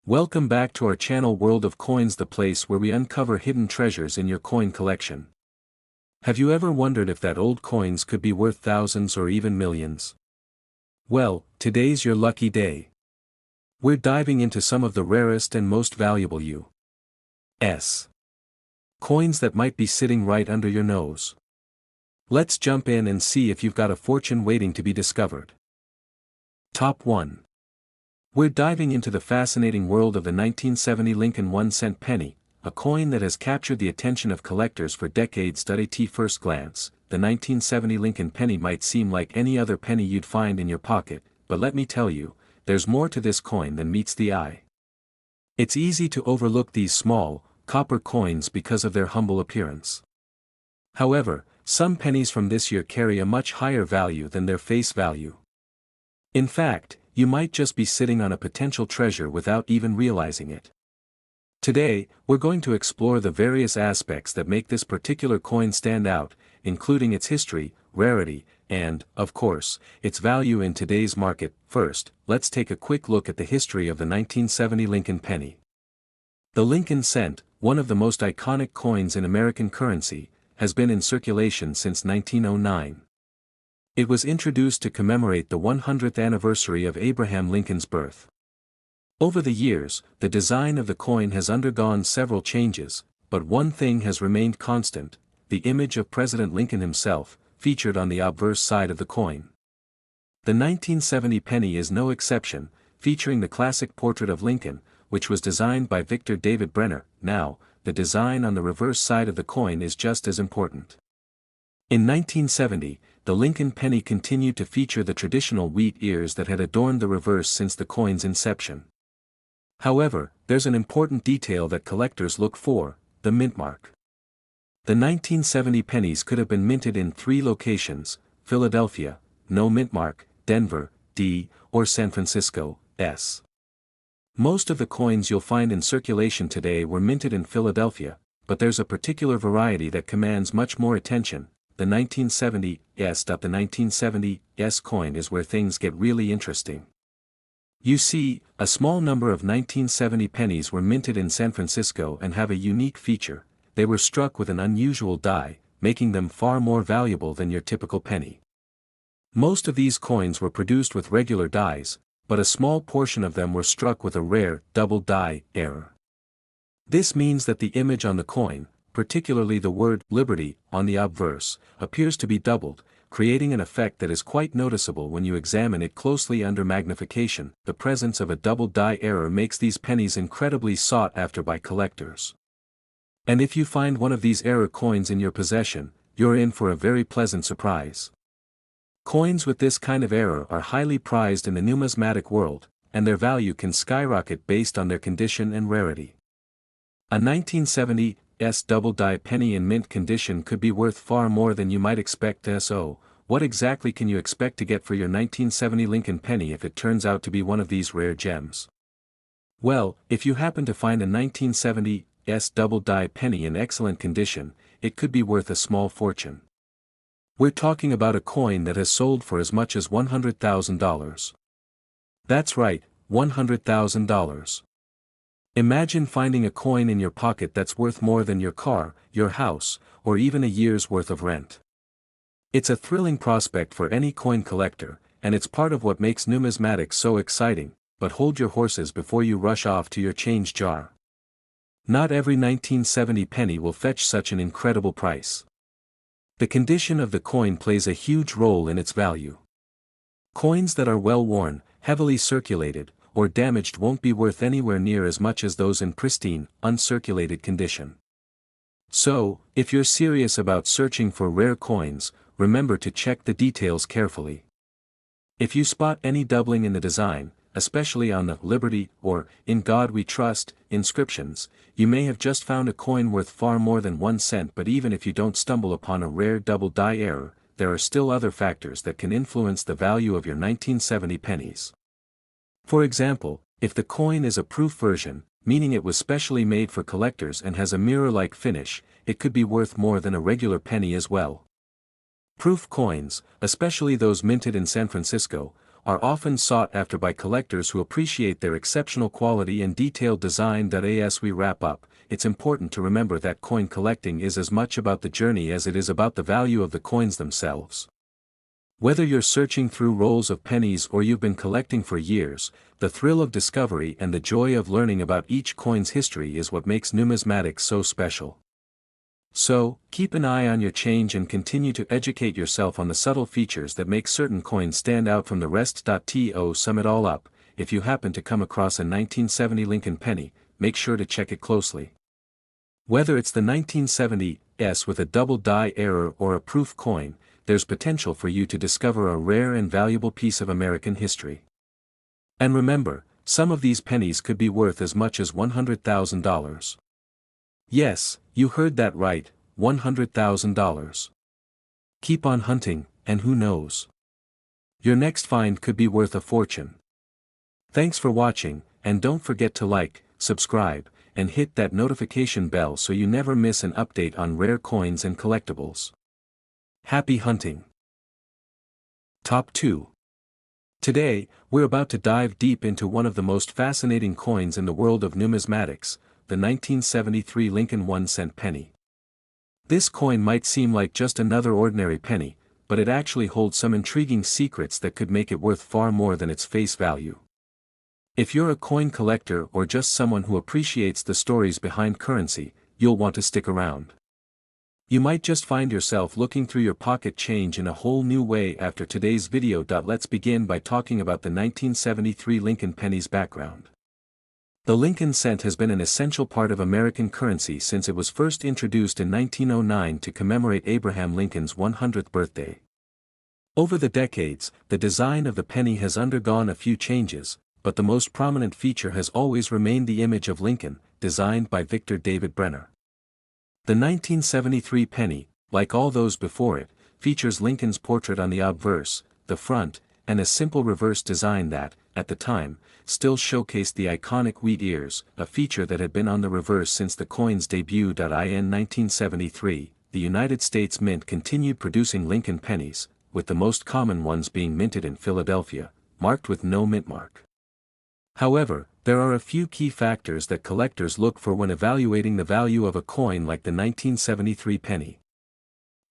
Welcome back to our channel World of Coins, the place where we uncover hidden treasures in your coin collection. Have you ever wondered if that old coins could be worth thousands or even millions? Well, today's your lucky day. We're diving into some of the rarest and most valuable U.S. coins that might be sitting right under your nose. Let's jump in and see if you've got a fortune waiting to be discovered. Top 1. We're diving into the fascinating world of the 1970 Lincoln 1-cent penny, a coin that has captured the attention of collectors for decades. At first glance, the 1970 Lincoln penny might seem like any other penny you'd find in your pocket, but let me tell you, there's more to this coin than meets the eye. It's easy to overlook these small, copper coins because of their humble appearance. However, some pennies from this year carry a much higher value than their face value. In fact, you might just be sitting on a potential treasure without even realizing it. Today, we're going to explore the various aspects that make this particular coin stand out, including its history, rarity, and, of course, its value in today's market. First, let's take a quick look at the history of the 1970 Lincoln penny. The Lincoln cent, one of the most iconic coins in American currency, has been in circulation since 1909. It was introduced to commemorate the 100th anniversary of Abraham Lincoln's birth. Over the years, the design of the coin has undergone several changes, but one thing has remained constant: the image of President Lincoln himself, featured on the obverse side of the coin. The 1970 penny is no exception, featuring the classic portrait of Lincoln, which was designed by Victor David Brenner. Now, the design on the reverse side of the coin is just as important. In 1970, the Lincoln penny continued to feature the traditional wheat ears that had adorned the reverse since the coin's inception. However, there's an important detail that collectors look for: the mint mark. The 1970 pennies could have been minted in 3 locations: Philadelphia, no mint mark; Denver, D, or San Francisco, S. Most of the coins you'll find in circulation today were minted in Philadelphia, but there's a particular variety that commands much more attention: the 1970 S. The 1970 S coin is where things get really interesting. You see, a small number of 1970 pennies were minted in San Francisco and have a unique feature: they were struck with an unusual die, making them far more valuable than your typical penny. Most of these coins were produced with regular dies, but a small portion of them were struck with a rare, double die error. This means that the image on the coin, particularly the word Liberty on the obverse, appears to be doubled, creating an effect that is quite noticeable when you examine it closely under magnification. The presence of a double die error makes these pennies incredibly sought after by collectors. And if you find one of these error coins in your possession, you're in for a very pleasant surprise. Coins with this kind of error are highly prized in the numismatic world, and their value can skyrocket based on their condition and rarity. A 1970 S double die penny in mint condition could be worth far more than you might expect. So, what exactly can you expect to get for your 1970 Lincoln penny if it turns out to be one of these rare gems? Well, if you happen to find a 1970 S double die penny in excellent condition, it could be worth a small fortune. We're talking about a coin that has sold for as much as $100,000. That's right, $100,000. Imagine finding a coin in your pocket that's worth more than your car, your house, or even a year's worth of rent. It's a thrilling prospect for any coin collector, and it's part of what makes numismatics so exciting. But hold your horses before you rush off to your change jar. Not every 1970 penny will fetch such an incredible price. The condition of the coin plays a huge role in its value. Coins that are well worn, heavily circulated, or damaged won't be worth anywhere near as much as those in pristine, uncirculated condition. So, if you're serious about searching for rare coins, remember to check the details carefully. If you spot any doubling in the design, especially on the Liberty or In God We Trust inscriptions, you may have just found a coin worth far more than 1 cent. But even if you don't stumble upon a rare double die error, there are still other factors that can influence the value of your 1970 pennies. For example, if the coin is a proof version, meaning it was specially made for collectors and has a mirror-like finish, it could be worth more than a regular penny as well. Proof coins, especially those minted in San Francisco, are often sought after by collectors who appreciate their exceptional quality and detailed design. As we wrap up, it's important to remember that coin collecting is as much about the journey as it is about the value of the coins themselves. Whether you're searching through rolls of pennies or you've been collecting for years, the thrill of discovery and the joy of learning about each coin's history is what makes numismatics so special. So, keep an eye on your change and continue to educate yourself on the subtle features that make certain coins stand out from the rest. To sum it all up, if you happen to come across a 1970 Lincoln penny, make sure to check it closely. Whether it's the 1970s with a double die error or a proof coin, there's potential for you to discover a rare and valuable piece of American history. And remember, some of these pennies could be worth as much as $100,000. Yes, you heard that right, $100,000. Keep on hunting, and who knows? Your next find could be worth a fortune. Thanks for watching, and don't forget to like, subscribe, and hit that notification bell so you never miss an update on rare coins and collectibles. Happy hunting! Top 2. Today, we're about to dive deep into one of the most fascinating coins in the world of numismatics, the 1973 Lincoln 1-cent penny. This coin might seem like just another ordinary penny, but it actually holds some intriguing secrets that could make it worth far more than its face value. If you're a coin collector or just someone who appreciates the stories behind currency, you'll want to stick around. You might just find yourself looking through your pocket change in a whole new way after today's video. Let's begin by talking about the 1973 Lincoln penny's background. The Lincoln cent has been an essential part of American currency since it was first introduced in 1909 to commemorate Abraham Lincoln's 100th birthday. Over the decades, the design of the penny has undergone a few changes, but the most prominent feature has always remained the image of Lincoln, designed by Victor David Brenner. The 1973 penny, like all those before it, features Lincoln's portrait on the obverse, the front, and a simple reverse design that, at the time, still showcased the iconic wheat ears, a feature that had been on the reverse since the coin's debut. In 1973, the United States Mint continued producing Lincoln pennies, with the most common ones being minted in Philadelphia, marked with no mint mark. However, there are a few key factors that collectors look for when evaluating the value of a coin like the 1973 penny.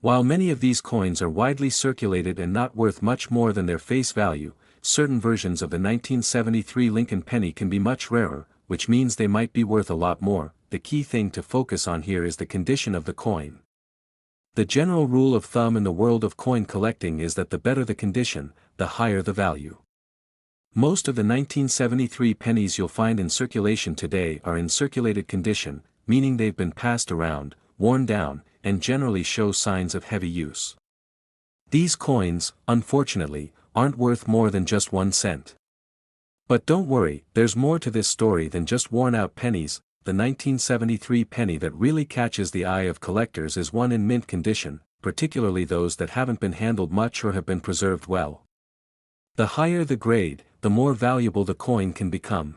While many of these coins are widely circulated and not worth much more than their face value, certain versions of the 1973 Lincoln penny can be much rarer, which means they might be worth a lot more. The key thing to focus on here is the condition of the coin. The general rule of thumb in the world of coin collecting is that the better the condition, the higher the value. Most of the 1973 pennies you'll find in circulation today are in circulated condition, meaning they've been passed around, worn down, and generally show signs of heavy use. These coins, unfortunately, aren't worth more than just 1 cent. But don't worry, there's more to this story than just worn-out pennies. The 1973 penny that really catches the eye of collectors is one in mint condition, particularly those that haven't been handled much or have been preserved well. The higher the grade, the more valuable the coin can become.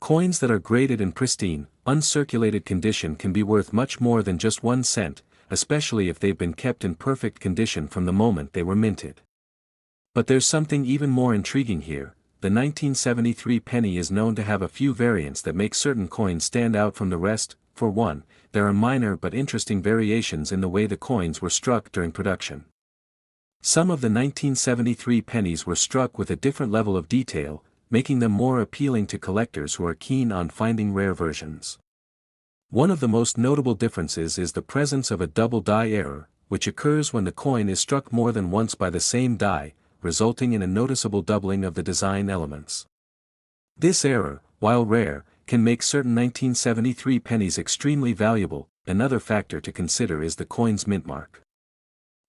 Coins that are graded in pristine, uncirculated condition can be worth much more than just 1 cent, especially if they've been kept in perfect condition from the moment they were minted. But there's something even more intriguing here. The 1973 penny is known to have a few variants that make certain coins stand out from the rest. For one, there are minor but interesting variations in the way the coins were struck during production. Some of the 1973 pennies were struck with a different level of detail, making them more appealing to collectors who are keen on finding rare versions. One of the most notable differences is the presence of a double die error, which occurs when the coin is struck more than once by the same die, resulting in a noticeable doubling of the design elements. This error, while rare, can make certain 1973 pennies extremely valuable. Another factor to consider is the coin's mint mark.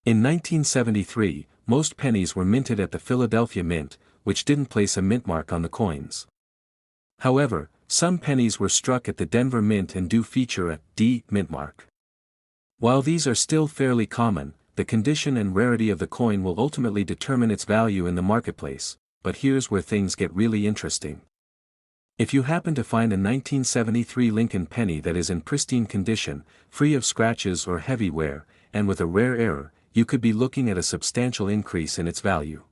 In 1973, most pennies were minted at the Philadelphia Mint, which didn't place a mint mark on the coins. However, some pennies were struck at the Denver Mint and do feature a D mint mark. While these are still fairly common, the condition and rarity of the coin will ultimately determine its value in the marketplace. But here's where things get really interesting. If you happen to find a 1973 Lincoln penny that is in pristine condition, free of scratches or heavy wear, and with a rare error, you could be looking at a substantial increase in its value.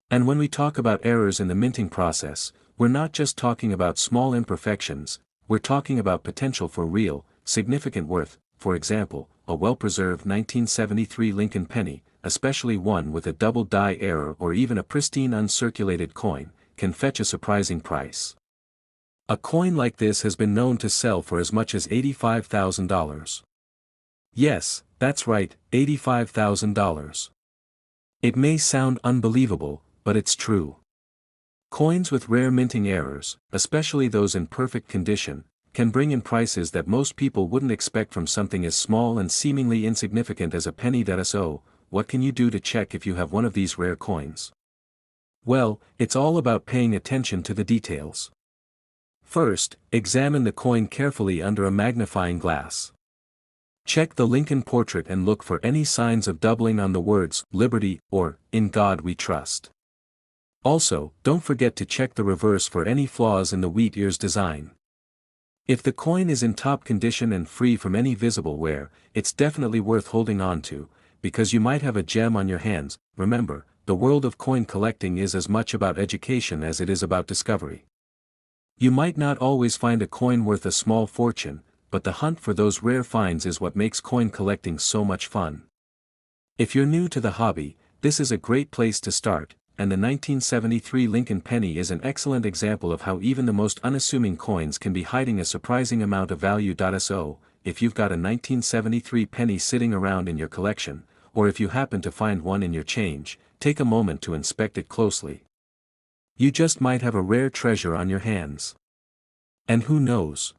And when we talk about errors in the minting process, we're not just talking about small imperfections, we're talking about potential for real, significant worth. For example, a well-preserved 1973 Lincoln penny, especially one with a double die error or even a pristine uncirculated coin, can fetch a surprising price. A coin like this has been known to sell for as much as $85,000. Yes, that's right, $85,000. It may sound unbelievable, but it's true. Coins with rare minting errors, especially those in perfect condition, can bring in prices that most people wouldn't expect from something as small and seemingly insignificant as a penny. So, what can you do to check if you have one of these rare coins? Well, it's all about paying attention to the details. First, examine the coin carefully under a magnifying glass. Check the Lincoln portrait and look for any signs of doubling on the words "Liberty" or "In God We Trust." Also, don't forget to check the reverse for any flaws in the wheat ears design. If the coin is in top condition and free from any visible wear, it's definitely worth holding on to, because you might have a gem on your hands. Remember, the world of coin collecting is as much about education as it is about discovery. You might not always find a coin worth a small fortune, but the hunt for those rare finds is what makes coin collecting so much fun. If you're new to the hobby, this is a great place to start, and the 1973 Lincoln penny is an excellent example of how even the most unassuming coins can be hiding a surprising amount of value. So, if you've got a 1973 penny sitting around in your collection, or if you happen to find one in your change, take a moment to inspect it closely. You just might have a rare treasure on your hands. And who knows?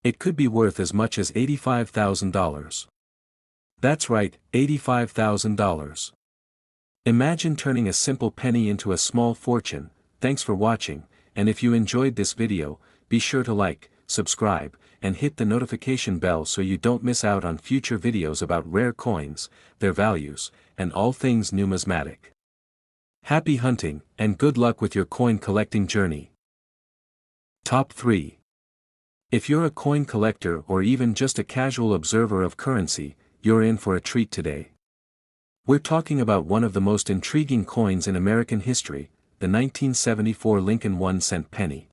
It could be worth as much as $85,000. That's right, $85,000. Imagine turning a simple penny into a small fortune. Thanks for watching, and if you enjoyed this video, be sure to like, subscribe, and hit the notification bell so you don't miss out on future videos about rare coins, their values, and all things numismatic. Happy hunting, and good luck with your coin collecting journey. Top 3. If you're a coin collector or even just a casual observer of currency, you're in for a treat today. We're talking about one of the most intriguing coins in American history, the 1974 Lincoln 1-cent penny.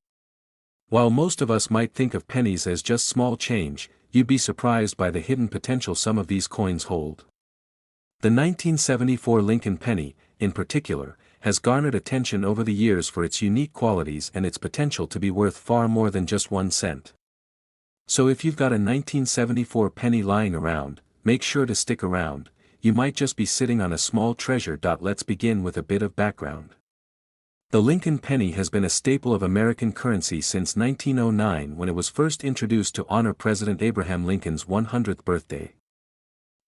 While most of us might think of pennies as just small change, you'd be surprised by the hidden potential some of these coins hold. The 1974 Lincoln penny, in particular, has garnered attention over the years for its unique qualities and its potential to be worth far more than just 1 cent. So if you've got a 1974 penny lying around, make sure to stick around. You might just be sitting on a small treasure. Let's begin with a bit of background. The Lincoln penny has been a staple of American currency since 1909 when it was first introduced to honor President Abraham Lincoln's 100th birthday.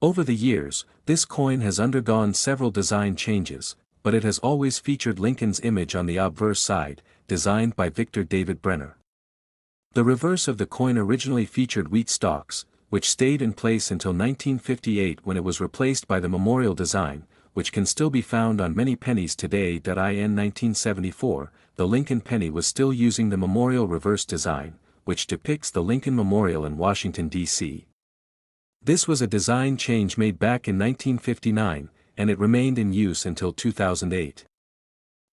Over the years, this coin has undergone several design changes, but it has always featured Lincoln's image on the obverse side, designed by Victor David Brenner. The reverse of the coin originally featured wheat stalks, which stayed in place until 1958 when it was replaced by the memorial design, which can still be found on many pennies today. In 1974, the Lincoln penny was still using the memorial reverse design, which depicts the Lincoln Memorial in Washington, D.C. This was a design change made back in 1959, and it remained in use until 2008.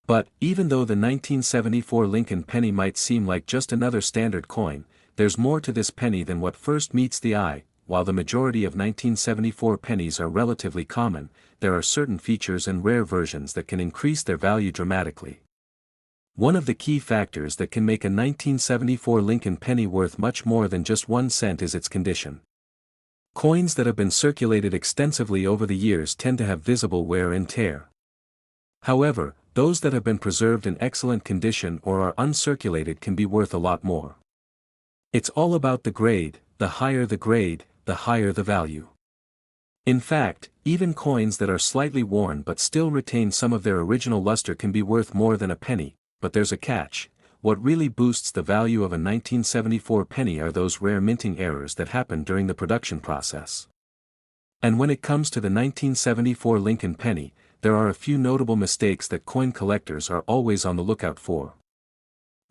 But, even though the 1974 Lincoln penny might seem like just another standard coin, there's more to this penny than what first meets the eye. While the majority of 1974 pennies are relatively common, there are certain features and rare versions that can increase their value dramatically. One of the key factors that can make a 1974 Lincoln penny worth much more than just 1 cent is its condition. Coins that have been circulated extensively over the years tend to have visible wear and tear. However, those that have been preserved in excellent condition or are uncirculated can be worth a lot more. It's all about the grade. The higher the value. In fact, even coins that are slightly worn but still retain some of their original luster can be worth more than a penny, but there's a catch. What really boosts the value of a 1974 penny are those rare minting errors that happen during the production process. And when it comes to the 1974 Lincoln penny, there are a few notable mistakes that coin collectors are always on the lookout for.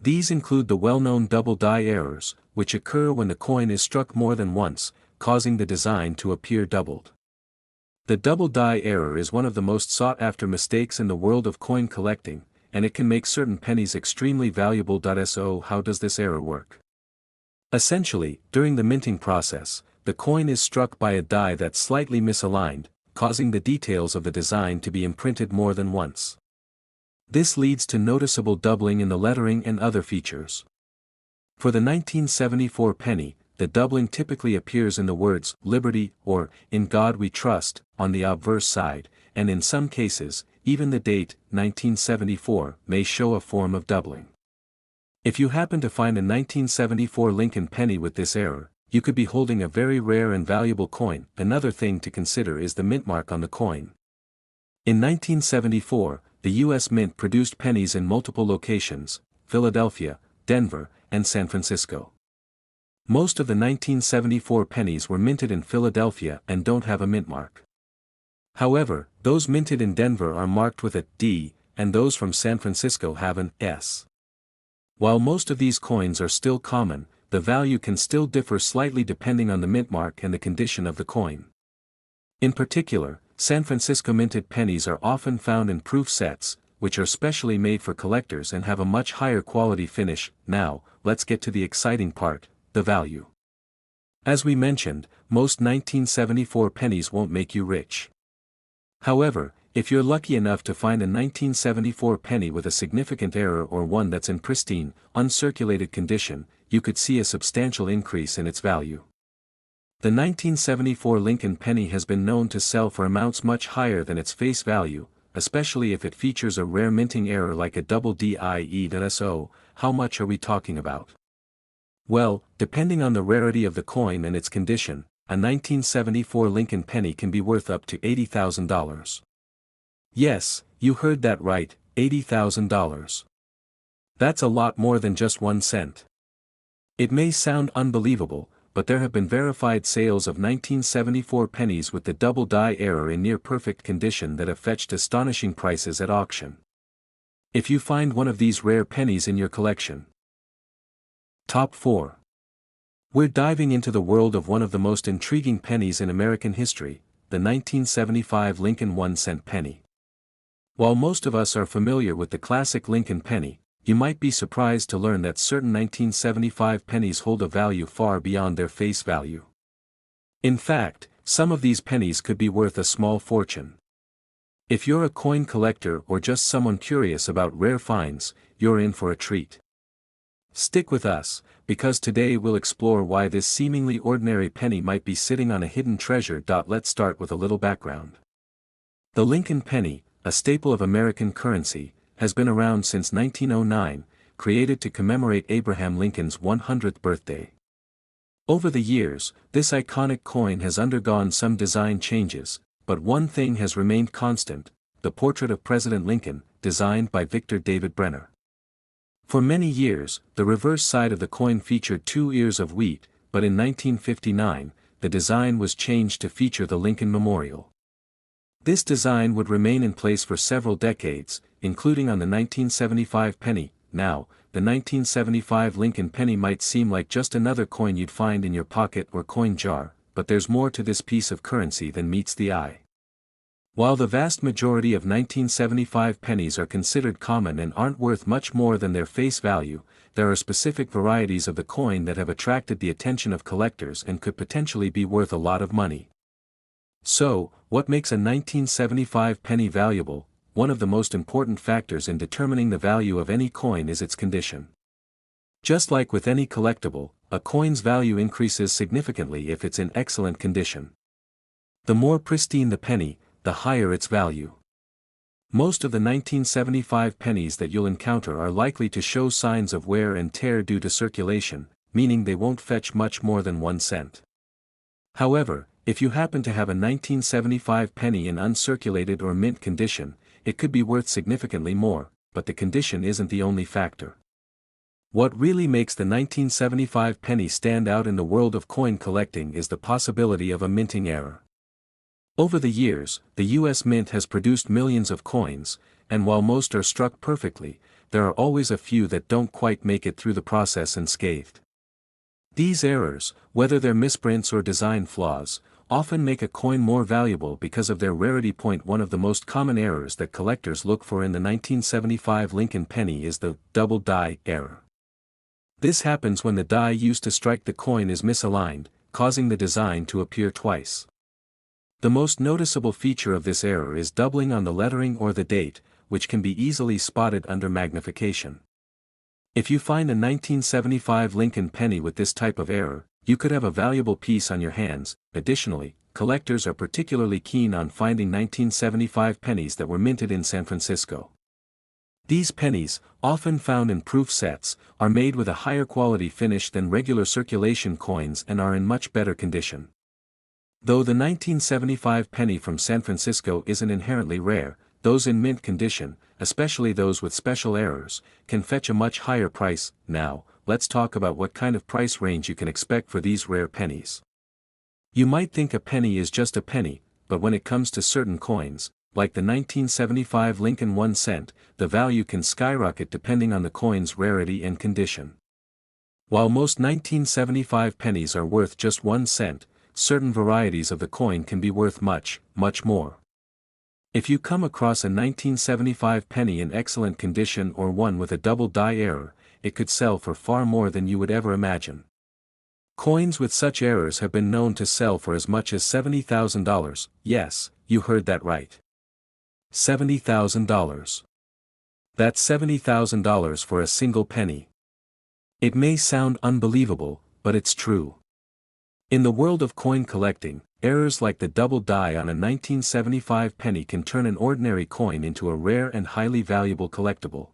These include the well-known double die errors, which occur when the coin is struck more than once, causing the design to appear doubled. The double die error is one of the most sought-after mistakes in the world of coin collecting, and it can make certain pennies extremely valuable. So how does this error work? Essentially, during the minting process, the coin is struck by a die that's slightly misaligned, causing the details of the design to be imprinted more than once. This leads to noticeable doubling in the lettering and other features. For the 1974 penny, the doubling typically appears in the words "Liberty" or "In God We Trust" on the obverse side, and in some cases, even the date, 1974, may show a form of doubling. If you happen to find a 1974 Lincoln penny with this error, you could be holding a very rare and valuable coin. Another thing to consider is the mint mark on the coin. In 1974, the U.S. Mint produced pennies in multiple locations: Philadelphia, Denver, and San Francisco. Most of the 1974 pennies were minted in Philadelphia and don't have a mint mark. However, those minted in Denver are marked with a D, and those from San Francisco have an S. While most of these coins are still common, the value can still differ slightly depending on the mint mark and the condition of the coin. In particular, San Francisco minted pennies are often found in proof sets, which are specially made for collectors and have a much higher quality finish. Now, let's get to the exciting part: the value. As we mentioned, most 1974 pennies won't make you rich. However, if you're lucky enough to find a 1974 penny with a significant error or one that's in pristine, uncirculated condition, you could see a substantial increase in its value. The 1974 Lincoln penny has been known to sell for amounts much higher than its face value, especially if it features a rare minting error like a double DIE. So, how much are we talking about? Well, depending on the rarity of the coin and its condition, a 1974 Lincoln penny can be worth up to $80,000. Yes, you heard that right, $80,000. That's a lot more than just 1 cent. It may sound unbelievable, but there have been verified sales of 1974 pennies with the double die error in near-perfect condition that have fetched astonishing prices at auction. If you find one of these rare pennies in your collection. Top 4. We're diving into the world of one of the most intriguing pennies in American history, the 1975 Lincoln 1-cent penny. While most of us are familiar with the classic Lincoln penny, you might be surprised to learn that certain 1975 pennies hold a value far beyond their face value. In fact, some of these pennies could be worth a small fortune. If you're a coin collector or just someone curious about rare finds, you're in for a treat. Stick with us, because today we'll explore why this seemingly ordinary penny might be sitting on a hidden treasure. Let's start with a little background. The Lincoln penny, a staple of American currency, has been around since 1909, created to commemorate Abraham Lincoln's 100th birthday. Over the years, this iconic coin has undergone some design changes, but one thing has remained constant: the portrait of President Lincoln, designed by Victor David Brenner. For many years, the reverse side of the coin featured 2 ears of wheat, but in 1959, the design was changed to feature the Lincoln Memorial. This design would remain in place for several decades, including on the 1975 penny. Now, the 1975 Lincoln penny might seem like just another coin you'd find in your pocket or coin jar, but there's more to this piece of currency than meets the eye. While the vast majority of 1975 pennies are considered common and aren't worth much more than their face value, there are specific varieties of the coin that have attracted the attention of collectors and could potentially be worth a lot of money. So, what makes a 1975 penny valuable? One of the most important factors in determining the value of any coin is its condition. Just like with any collectible, a coin's value increases significantly if it's in excellent condition. The more pristine the penny, the higher its value. Most of the 1975 pennies that you'll encounter are likely to show signs of wear and tear due to circulation, meaning they won't fetch much more than 1 cent. However, if you happen to have a 1975 penny in uncirculated or mint condition, it could be worth significantly more, but the condition isn't the only factor. What really makes the 1975 penny stand out in the world of coin collecting is the possibility of a minting error. Over the years, the U.S. Mint has produced millions of coins, and while most are struck perfectly, there are always a few that don't quite make it through the process unscathed. These errors, whether they're misprints or design flaws, often make a coin more valuable because of their rarity. One of the most common errors that collectors look for in the 1975 Lincoln penny is the double die error. This happens when the die used to strike the coin is misaligned, causing the design to appear twice. The most noticeable feature of this error is doubling on the lettering or the date, which can be easily spotted under magnification. If you find a 1975 Lincoln penny with this type of error, you could have a valuable piece on your hands. Additionally, collectors are particularly keen on finding 1975 pennies that were minted in San Francisco. These pennies, often found in proof sets, are made with a higher quality finish than regular circulation coins and are in much better condition. Though the 1975 penny from San Francisco isn't inherently rare, those in mint condition, especially those with special errors, can fetch a much higher price. Now, let's talk about what kind of price range you can expect for these rare pennies. You might think a penny is just a penny, but when it comes to certain coins, like the 1975 Lincoln 1 cent, the value can skyrocket depending on the coin's rarity and condition. While most 1975 pennies are worth just 1 cent, certain varieties of the coin can be worth much, much more. If you come across a 1975 penny in excellent condition or one with a double die error, it could sell for far more than you would ever imagine. Coins with such errors have been known to sell for as much as $70,000, yes, you heard that right. $70,000. That's $70,000 for a single penny. It may sound unbelievable, but it's true. In the world of coin collecting, errors like the double die on a 1975 penny can turn an ordinary coin into a rare and highly valuable collectible.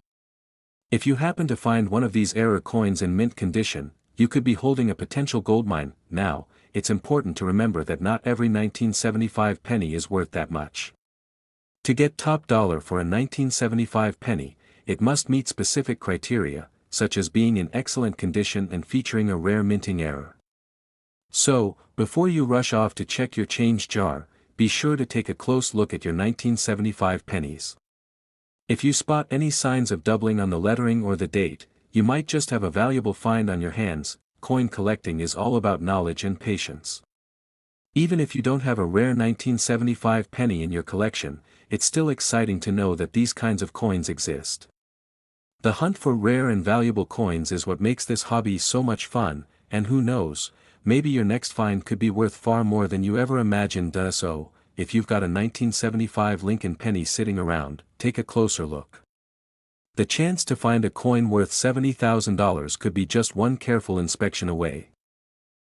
If you happen to find one of these error coins in mint condition, you could be holding a potential goldmine. Now, it's important to remember that not every 1975 penny is worth that much. To get top dollar for a 1975 penny, it must meet specific criteria, such as being in excellent condition and featuring a rare minting error. So, before you rush off to check your change jar, be sure to take a close look at your 1975 pennies. If you spot any signs of doubling on the lettering or the date, you might just have a valuable find on your hands. Coin collecting is all about knowledge and patience. Even if you don't have a rare 1975 penny in your collection, it's still exciting to know that these kinds of coins exist. The hunt for rare and valuable coins is what makes this hobby so much fun, and who knows, maybe your next find could be worth far more than you ever imagined. So, if you've got a 1975 Lincoln penny sitting around, take a closer look. The chance to find a coin worth $70,000 could be just one careful inspection away.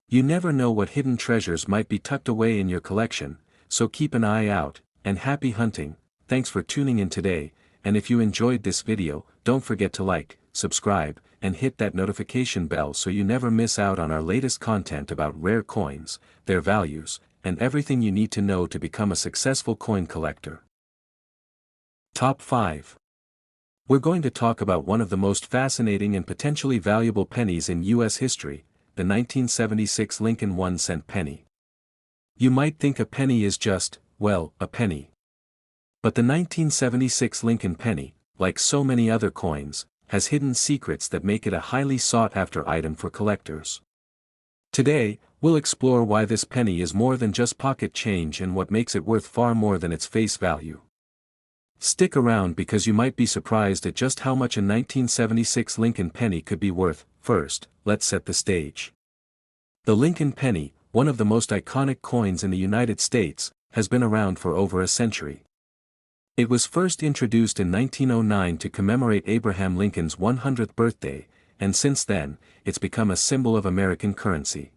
You never know what hidden treasures might be tucked away in your collection, so keep an eye out, and happy hunting. Thanks for tuning in today, and if you enjoyed this video, don't forget to like, subscribe, and hit that notification bell so you never miss out on our latest content about rare coins, their values, and everything you need to know to become a successful coin collector. Top 5. We're going to talk about one of the most fascinating and potentially valuable pennies in U.S. history, the 1976 Lincoln 1 cent penny. You might think a penny is just, well, a penny. But the 1976 Lincoln penny, like so many other coins, has hidden secrets that make it a highly sought-after item for collectors. Today, we'll explore why this penny is more than just pocket change and what makes it worth far more than its face value. Stick around because you might be surprised at just how much a 1976 Lincoln penny could be worth. First, let's set the stage. The Lincoln penny, one of the most iconic coins in the United States, has been around for over a century. It was first introduced in 1909 to commemorate Abraham Lincoln's 100th birthday, and since then, it's become a symbol of American currency.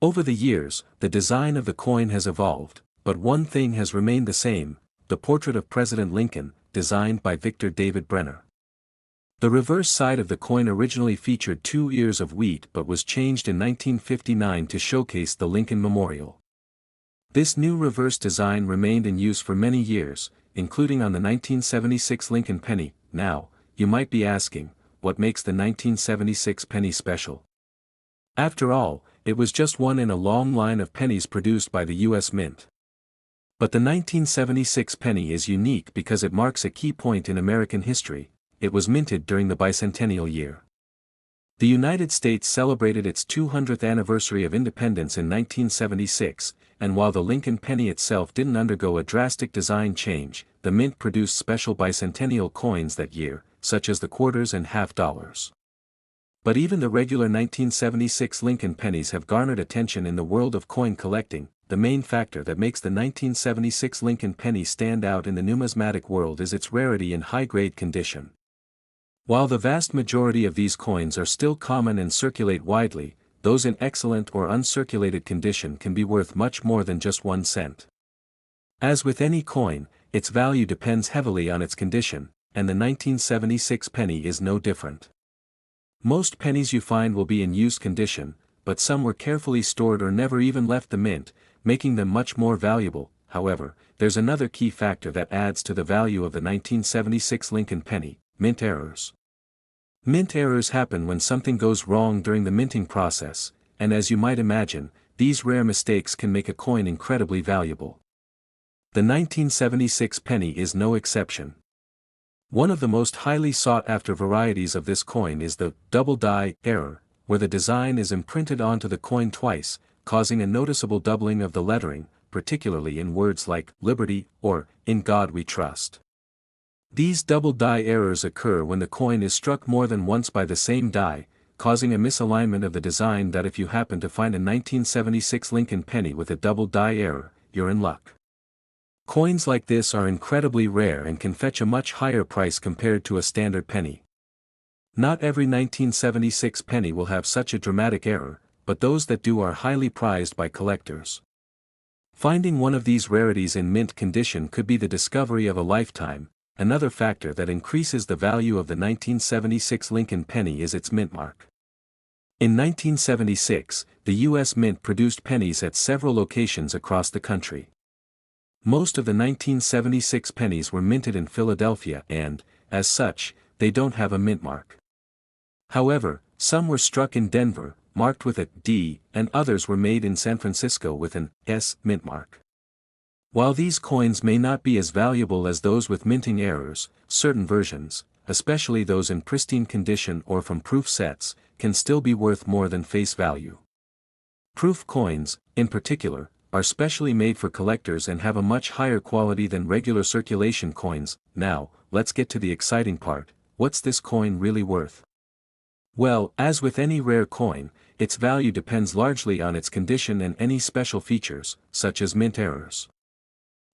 Over the years, the design of the coin has evolved, but one thing has remained the same: the portrait of President Lincoln, designed by Victor David Brenner. The reverse side of the coin originally featured 2 ears of wheat but was changed in 1959 to showcase the Lincoln Memorial. This new reverse design remained in use for many years, including on the 1976 Lincoln penny. Now, you might be asking, what makes the 1976 penny special? After all, it was just one in a long line of pennies produced by the U.S. Mint. But the 1976 penny is unique because it marks a key point in American history. It was minted during the bicentennial year. The United States celebrated its 200th anniversary of independence in 1976, and while the Lincoln penny itself didn't undergo a drastic design change, the mint produced special bicentennial coins that year, such as the quarters and half dollars. But even the regular 1976 Lincoln pennies have garnered attention in the world of coin collecting. The main factor that makes the 1976 Lincoln penny stand out in the numismatic world is its rarity and high-grade condition. While the vast majority of these coins are still common and circulate widely, those in excellent or uncirculated condition can be worth much more than just 1 cent. As with any coin, its value depends heavily on its condition, and the 1976 penny is no different. Most pennies you find will be in used condition, but some were carefully stored or never even left the mint, making them much more valuable. However, there's another key factor that adds to the value of the 1976 Lincoln penny: mint errors. Mint errors happen when something goes wrong during the minting process, and as you might imagine, these rare mistakes can make a coin incredibly valuable. The 1976 penny is no exception. One of the most highly sought-after varieties of this coin is the double die error, where the design is imprinted onto the coin twice, causing a noticeable doubling of the lettering, particularly in words like liberty or in God we trust. These double die errors occur when the coin is struck more than once by the same die, causing a misalignment of the design that if you happen to find a 1976 Lincoln penny with a double die error, you're in luck. Coins like this are incredibly rare and can fetch a much higher price compared to a standard penny. Not every 1976 penny will have such a dramatic error, but those that do are highly prized by collectors. Finding one of these rarities in mint condition could be the discovery of a lifetime. Another factor that increases the value of the 1976 Lincoln penny is its mint mark. In 1976, the U.S. Mint produced pennies at several locations across the country. Most of the 1976 pennies were minted in Philadelphia and, as such, they don't have a mint mark. However, some were struck in Denver, marked with a D, and others were made in San Francisco with an S mint mark. While these coins may not be as valuable as those with minting errors, certain versions, especially those in pristine condition or from proof sets, can still be worth more than face value. Proof coins, in particular, are specially made for collectors and have a much higher quality than regular circulation coins. Now, let's get to the exciting part: what's this coin really worth? Well, as with any rare coin, its value depends largely on its condition and any special features, such as mint errors.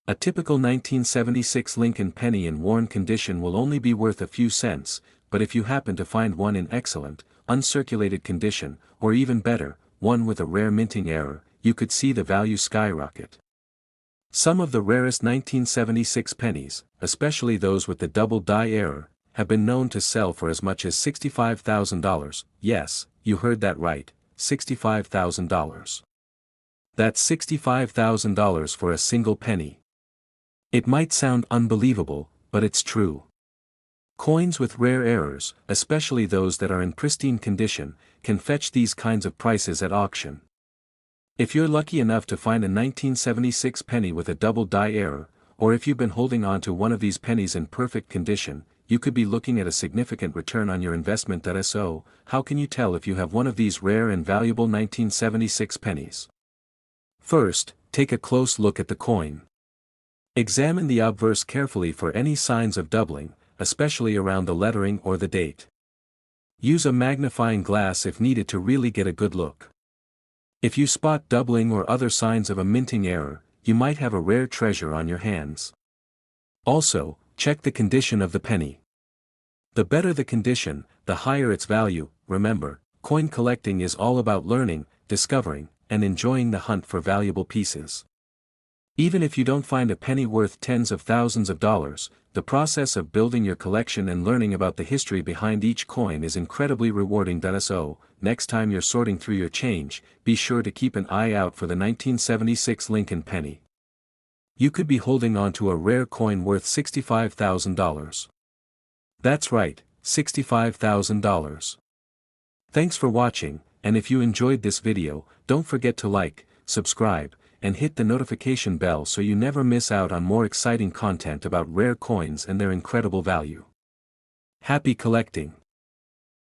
A typical 1976 Lincoln penny in worn condition will only be worth a few cents, but if you happen to find one in excellent, uncirculated condition, or even better, one with a rare minting error, you could see the value skyrocket. Some of the rarest 1976 pennies, especially those with the double die error, have been known to sell for as much as $65,000. Yes, you heard that right, $65,000. That's $65,000 for a single penny. It might sound unbelievable, but it's true. Coins with rare errors, especially those that are in pristine condition, can fetch these kinds of prices at auction. If you're lucky enough to find a 1976 penny with a double die error, or if you've been holding on to one of these pennies in perfect condition, you could be looking at a significant return on your investment. So, how can you tell if you have one of these rare and valuable 1976 pennies? First, take a close look at the coin. Examine the obverse carefully for any signs of doubling, especially around the lettering or the date. Use a magnifying glass if needed to really get a good look. If you spot doubling or other signs of a minting error, you might have a rare treasure on your hands. Also, check the condition of the penny. The better the condition, the higher its value. Remember, coin collecting is all about learning, discovering, and enjoying the hunt for valuable pieces. Even if you don't find a penny worth tens of thousands of dollars, the process of building your collection and learning about the history behind each coin is incredibly rewarding. So, next time you're sorting through your change, be sure to keep an eye out for the 1976 Lincoln penny. You could be holding on to a rare coin worth $65,000. That's right, $65,000. Thanks for watching, and if you enjoyed this video, don't forget to like, subscribe, and hit the notification bell so you never miss out on more exciting content about rare coins and their incredible value. Happy collecting!